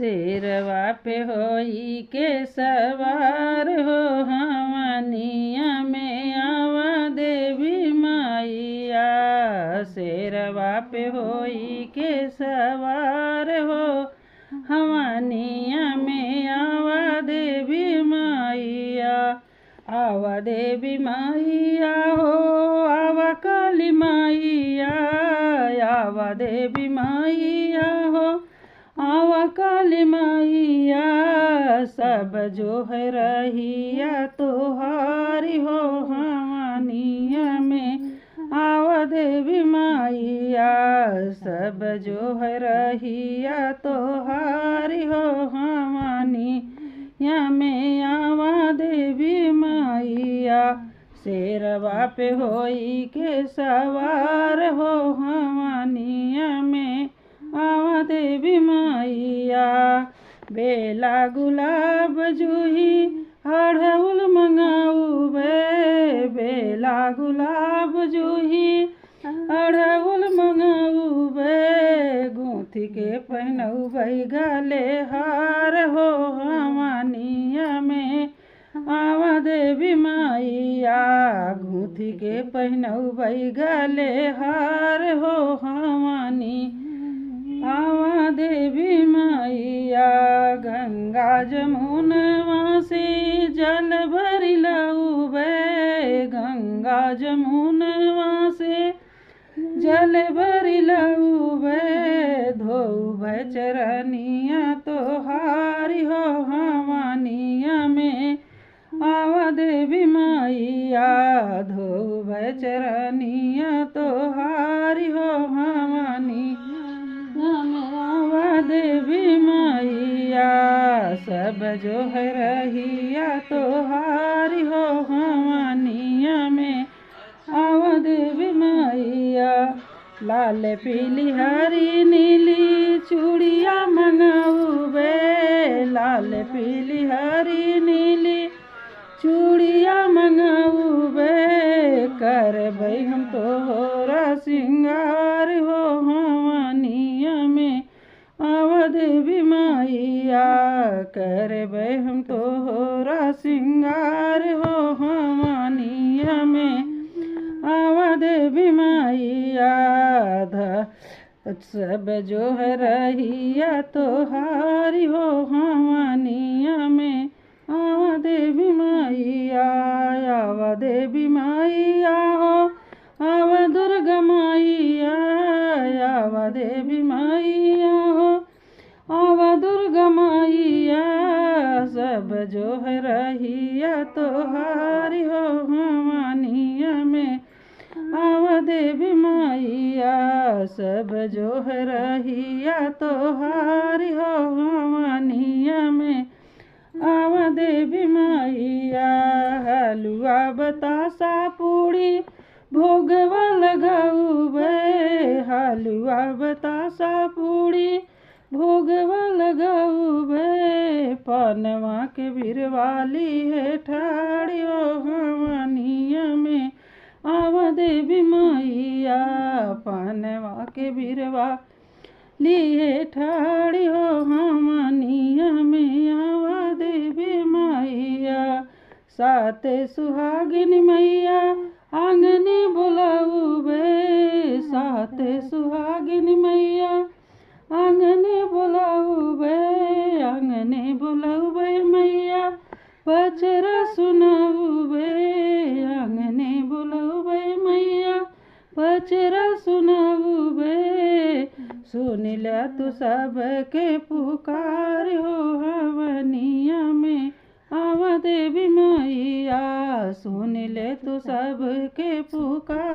शेरवा पे होई के सवार हो हवनिया में आवा देवी मैया। शेरवा पे होई के सवार हो हवनिया में आवा देवी मैया। आवा देवी मैया हो आवा काली मैया। आवा देवी मैया हो आवा काली मैया। सब जो है रहिया तोहारी हो हवनिया में आवा देवी मैया। सब जो है रहिया तोहारी हो हवनिया में आवा देवी मैया। शेरवा पे होई के सवार हो हवनिया में आवा देवी मैया। बेला गुलाब जूही अड़हुल मंगाऊ बे। बेला गुलाब जूही अड़हुल मंगाऊ बे। गूंथी के पहनऊ बई गले हार हो हवनिया में आवा देवी मैया। गूंथी के पहनऊ बई गले हार हो हवनी आवा देवी मैया। गंगा जमुनवा से जल भरी लऊ बे। गंगा जमुनवा से जल भरी लऊ बे। धोऊ बे चरनिया तोहारी हो हवनिया में आवा देवी मैया। धोऊ बे चरनिया तोहारी हो हवनिया में आवा देवी मैया। सब जो है रहिया तोहारी हो हवनिया में आवा देवी मैया। लाल पीली हरी नीली चूड़िया मंगाऊ बे। लाल पीली हरी नीली चूड़िया मंगाऊ बे। करबै हम तोहरा सिंगार हो हवनिया में आवा देवी मैया। करबै हम तोहरा सिंगार हो हवनिया में आवा देवी मैया। सब जो है रहिया तोहारी हो हवनिया में आवा देवी मैया। आवा देवी मैया हो आवा दुर्गा मैया। आवा देवी मैया हो आवा दुर्गा मैया। सब जो है रहिया तोहारी हो हवनिया में आवा देवी मैया। सब जो है रहिया तोहारी हो हवनिया में आवा देवी मैया। हलुआ बतासा पूड़ी भोगवा लगाऊ बे। हलुआ बतासा पूड़ी भोगवा लगाऊ बे। पनवा के बिरवाली है ठाड़ियो हवनिया में आवा देवी मैया। पनवा के बिरवा लिए ठाड़ी हो हवनिया में आवा देवी मैया। साते सुहागिन मैया आंगने बुलाऊ बे। साते सुहागिन मैया आंगने बुलाऊ बे। आंगने बुलाऊ बे मैया पचरा सुनाऊ बे। आंगने बुलाऊ बे मैया पचरा सुनाऊ बे। सुन ला तू सबके पुकार हो हवनिया में आवा देवी मैया। सुन ले तू सबके पुकार।